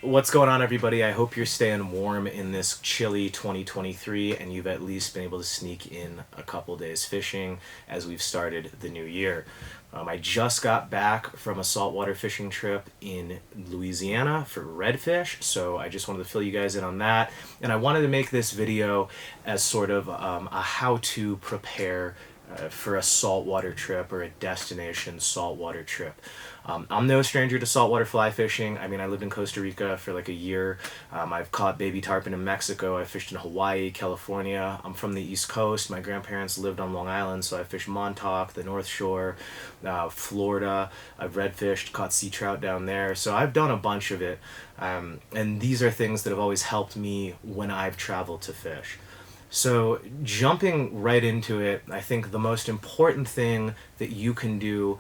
What's going on, everybody? I hope you're staying warm in this chilly 2023 and you've at least been able to sneak in a couple days fishing as we've started the new year. I just got back from a saltwater fishing trip in Louisiana for redfish, so I just wanted to fill you guys in on that. And I wanted to make this video as sort of a how to prepare for a saltwater trip or a destination saltwater trip. I'm no stranger to saltwater fly fishing. I mean, I lived in Costa Rica for like a year. I've caught baby tarpon in Mexico. I fished in Hawaii, California. I'm from the East Coast. My grandparents lived on Long Island, so I fished Montauk, the North Shore, Florida. I've redfished, caught sea trout down there. So I've done a bunch of it. And these are things that have always helped me when I've traveled to fish. So jumping right into it, I think the most important thing that you can do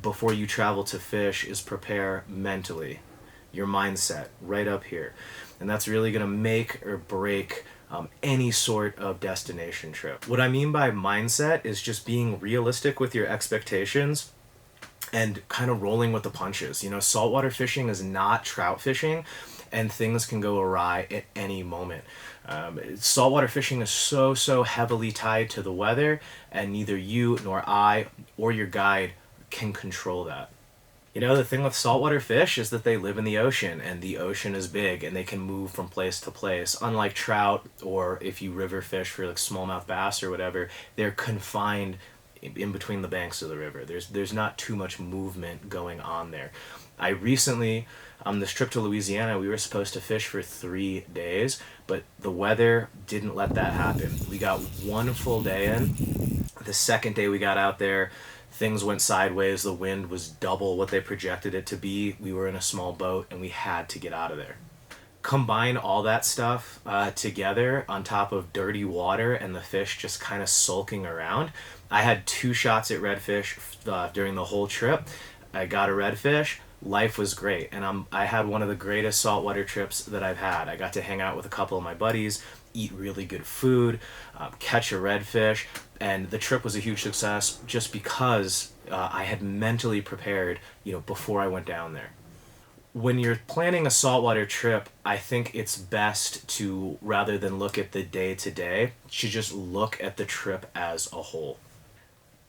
before you travel to fish is prepare mentally. Your mindset, right up here. And that's really going to make or break any sort of destination trip. What I mean by mindset is just being realistic with your expectations and kind of rolling with the punches. You know, saltwater fishing is not trout fishing, and things can go awry at any moment. Saltwater fishing is so heavily tied to the weather, and neither you nor I or your guide can control that. You know, the thing with saltwater fish is that they live in the ocean, and the ocean is big, and they can move from place to place. Unlike trout, or if you river fish for like smallmouth bass or whatever, they're confined in between the banks of the river. There's not too much movement going on there. I recently, on this trip to Louisiana, we were supposed to fish for 3 days, but the weather didn't let that happen. We got one full day in. The second day we got out there, things went sideways. The wind was double what they projected it to be. We were in a small boat and we had to get out of there. Combine all that stuff together on top of dirty water and the fish just kind of sulking around. I had 2 shots at redfish during the whole trip. I got a redfish. Life was great, and I had one of the greatest saltwater trips that I've had. I got to hang out with a couple of my buddies, eat really good food, catch a redfish, and the trip was a huge success just because I had mentally prepared, before I went down there. When you're planning a saltwater trip, I think it's best to, rather than look at the day-to-day, to just look at the trip as a whole.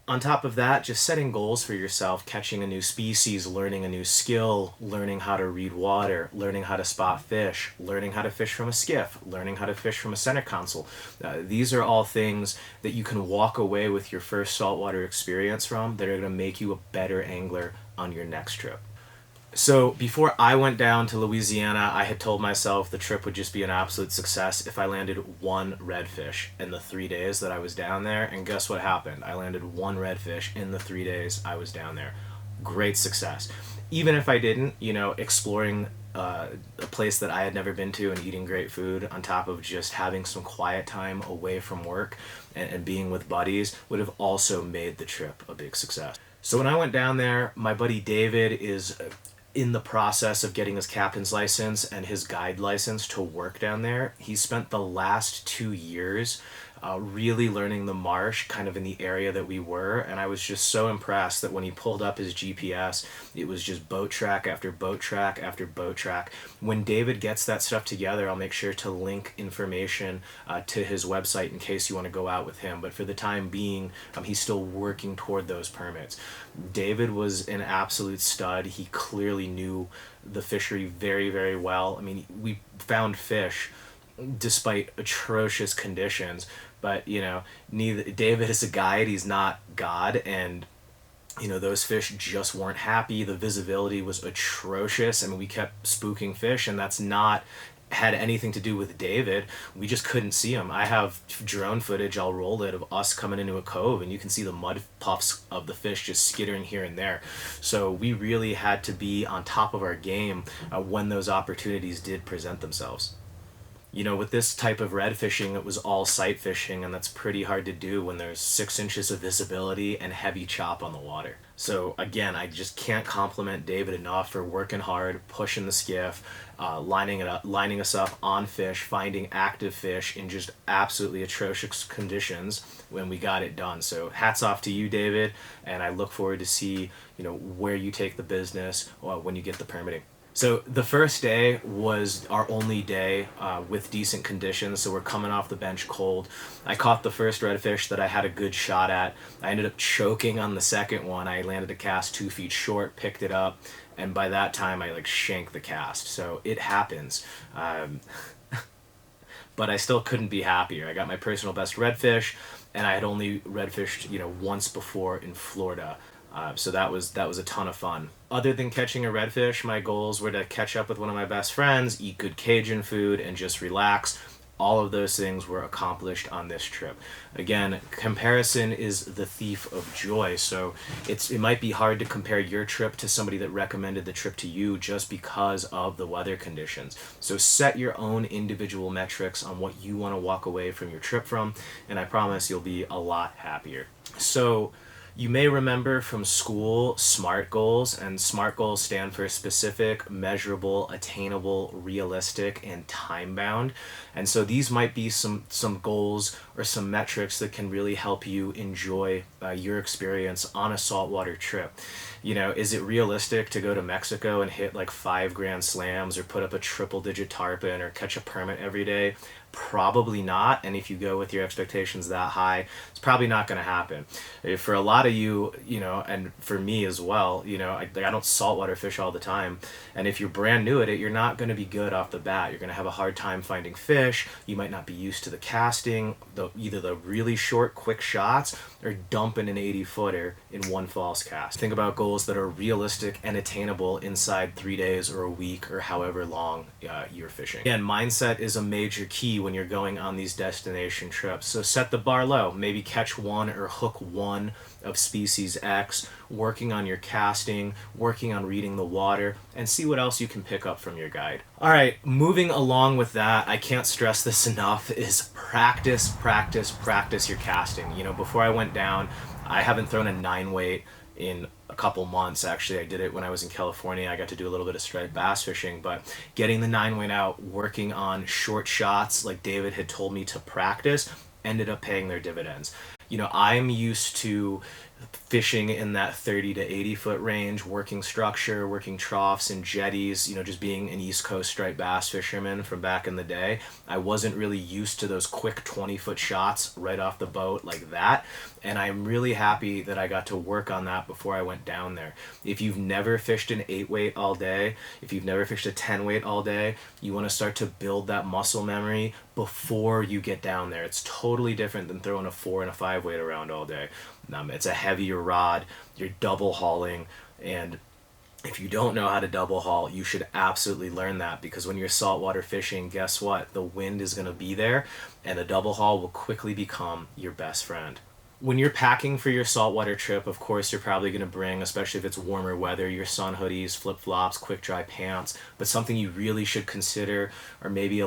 On top of that, just setting goals for yourself, catching a new species, learning a new skill, learning how to read water, learning how to spot fish, learning how to fish from a skiff, learning how to fish from a center console. These are all things that you can walk away with your first saltwater experience from that are going to make you a better angler on your next trip. So before I went down to Louisiana, I had told myself the trip would just be an absolute success if I landed one redfish in the 3 days that I was down there. And guess what happened? I landed one redfish in the 3 days I was down there. Great success. Even if I didn't, exploring a place that I had never been to and eating great food on top of just having some quiet time away from work and being with buddies would have also made the trip a big success. So when I went down there, my buddy David is in the process of getting his captain's license and his guide license to work down there. He spent the last 2 years really learning the marsh kind of in the area that we were, and I was just so impressed that when he pulled up his GPS, it was just boat track after boat track after boat track. When David gets that stuff together, I'll make sure to link information to his website in case you want to go out with him, but for the time being, he's still working toward those permits. David was an absolute stud. He clearly knew the fishery very well. I mean, we found fish despite atrocious conditions, but neither David is a guide, he's not God, and those fish just weren't happy. The visibility was atrocious. I mean, we kept spooking fish, and that's not had anything to do with David. We just couldn't see him. I have drone footage, I'll roll it, of us coming into a cove, and you can see the mud puffs of the fish just skittering here and there. So we really had to be on top of our game when those opportunities did present themselves. With this type of red fishing, it was all sight fishing, and that's pretty hard to do when there's 6 inches of visibility and heavy chop on the water. So again, I just can't compliment David enough for working hard, pushing the skiff, lining us up on fish, finding active fish in just absolutely atrocious conditions when we got it done. So hats off to you, David, and I look forward to see where you take the business when you get the permitting. So the first day was our only day with decent conditions, so we're coming off the bench cold. I caught the first redfish that I had a good shot at. I ended up choking on the second one. I landed a cast 2 feet short, picked it up, and by that time I like shanked the cast. So it happens. But I still couldn't be happier. I got my personal best redfish, and I had only redfished, once before in Florida. So that was a ton of fun. Other than catching a redfish, my goals were to catch up with one of my best friends, eat good Cajun food, and just relax. All of those things were accomplished on this trip. Again, comparison is the thief of joy. So it might be hard to compare your trip to somebody that recommended the trip to you just because of the weather conditions. So set your own individual metrics on what you want to walk away from your trip from, and I promise you'll be a lot happier. So you may remember from school SMART goals, and SMART goals stand for specific, measurable, attainable, realistic, and time-bound. And so these might be some goals or some metrics that can really help you enjoy your experience on a saltwater trip. Is it realistic to go to Mexico and hit like 5 grand slams or put up a triple-digit tarpon or catch a permit every day? Probably not. And if you go with your expectations that high, it's probably not going to happen. For a lot of you, and for me as well, I don't saltwater fish all the time. And if you're brand new at it, you're not going to be good off the bat. You're going to have a hard time finding fish. You might not be used to the casting, either the really short, quick shots or dumping an 80-footer in one false cast. Think about goals that are realistic and attainable inside 3 days or a week or however long you're fishing. Again, mindset is a major key when you're going on these destination trips. So set the bar low. Maybe catch one or hook one of species X, working on your casting, working on reading the water, and see what else you can pick up from your guide. All right, moving along with that, I can't stress this enough, is practice, practice, practice your casting. Before I went down, I haven't thrown a 9-weight in a couple months. Actually, I did it when I was in California. I got to do a little bit of striped bass fishing, but getting the 9-weight out, working on short shots like David had told me to practice, ended up paying their dividends. I'm used to fishing in that 30 to 80 foot range, working structure, working troughs and jetties, just being an East Coast striped bass fisherman from back in the day. I wasn't really used to those quick 20-foot shots right off the boat like that. And I'm really happy that I got to work on that before I went down there. If you've never fished an 8-weight all day, if you've never fished a 10-weight all day, you want to start to build that muscle memory before you get down there. It's totally different than throwing a 4 and a 5-weight around all day. It's a heavier rod, you're double hauling, and if you don't know how to double haul, you should absolutely learn that, because when you're saltwater fishing, guess what? The wind is going to be there, and a double haul will quickly become your best friend. When you're packing for your saltwater trip, of course, you're probably going to bring, especially if it's warmer weather, your sun hoodies, flip-flops, quick dry pants. But something you really should consider, or maybe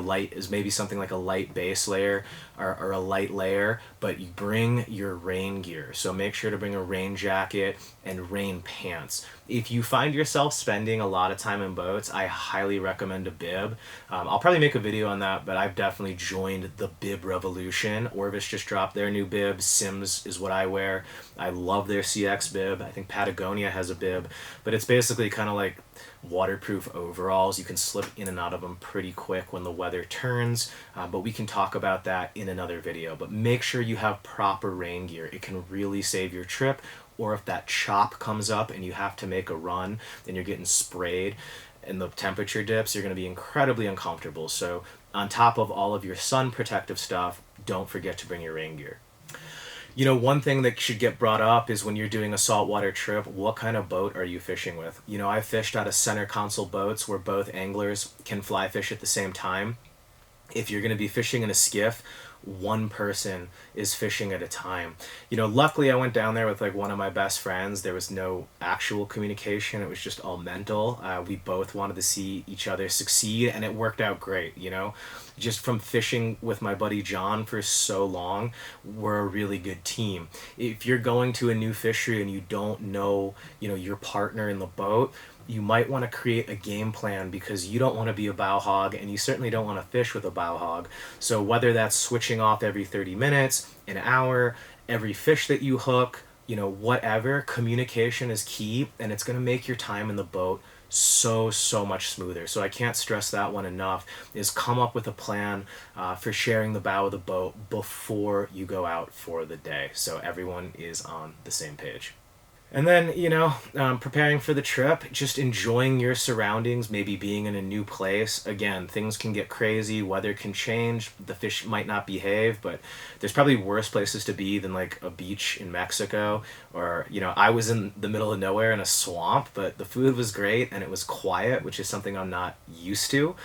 something like a light base layer or a light layer, but you bring your rain gear. So make sure to bring a rain jacket and rain pants. If you find yourself spending a lot of time in boats, I highly recommend a bib. I'll probably make a video on that, but I've definitely joined the bib revolution. Orvis just dropped their new bib. Sims is what I wear. I love their CX bib. I think Patagonia has a bib, but it's basically kind of like waterproof overalls. You can slip in and out of them pretty quick when the weather turns, but we can talk about that in another video. But make sure you have proper rain gear. It can really save your trip. Or if that chop comes up and you have to make a run and you're getting sprayed and the temperature dips, you're going to be incredibly uncomfortable. So on top of all of your sun protective stuff, don't forget to bring your rain gear. One thing that should get brought up is when you're doing a saltwater trip, what kind of boat are you fishing with? I fished out of center console boats where both anglers can fly fish at the same time. If you're going to be fishing in a skiff, one person is fishing at a time. Luckily I went down there with like one of my best friends. There was no actual communication. It was just all mental. We both wanted to see each other succeed, and it worked out great. Just from fishing with my buddy John for so long, we're a really good team. If you're going to a new fishery and you don't know, your partner in the boat, you might want to create a game plan, because you don't want to be a bow hog, and you certainly don't want to fish with a bow hog. So whether that's switching off every 30 minutes, an hour, every fish that you hook, you know, whatever, communication is key, and it's going to make your time in the boat so much smoother. So I can't stress that one enough, is come up with a plan for sharing the bow of the boat before you go out for the day, so everyone is on the same page. And then, you know, preparing for the trip, just enjoying your surroundings, maybe being in a new place. Again, things can get crazy, weather can change, the fish might not behave, but there's probably worse places to be than like a beach in Mexico. Or, you know, I was in the middle of nowhere in a swamp, but the food was great and it was quiet, which is something I'm not used to.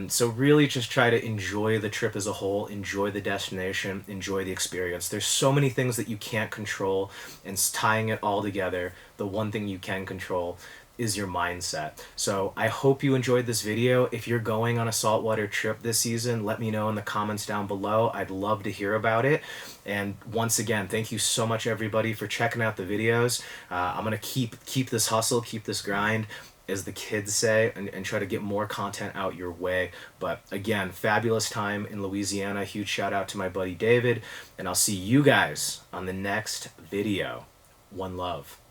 So really just try to enjoy the trip as a whole, enjoy the destination, enjoy the experience. There's so many things that you can't control, and tying it all together, the one thing you can control is your mindset. So I hope you enjoyed this video. If you're going on a saltwater trip this season, let me know in the comments down below. I'd love to hear about it. And once again, thank you so much everybody for checking out the videos. I'm gonna keep this hustle, keep this grind, as the kids say, and try to get more content out your way. But again, fabulous time in Louisiana. Huge shout out to my buddy David, and I'll see you guys on the next video. One love.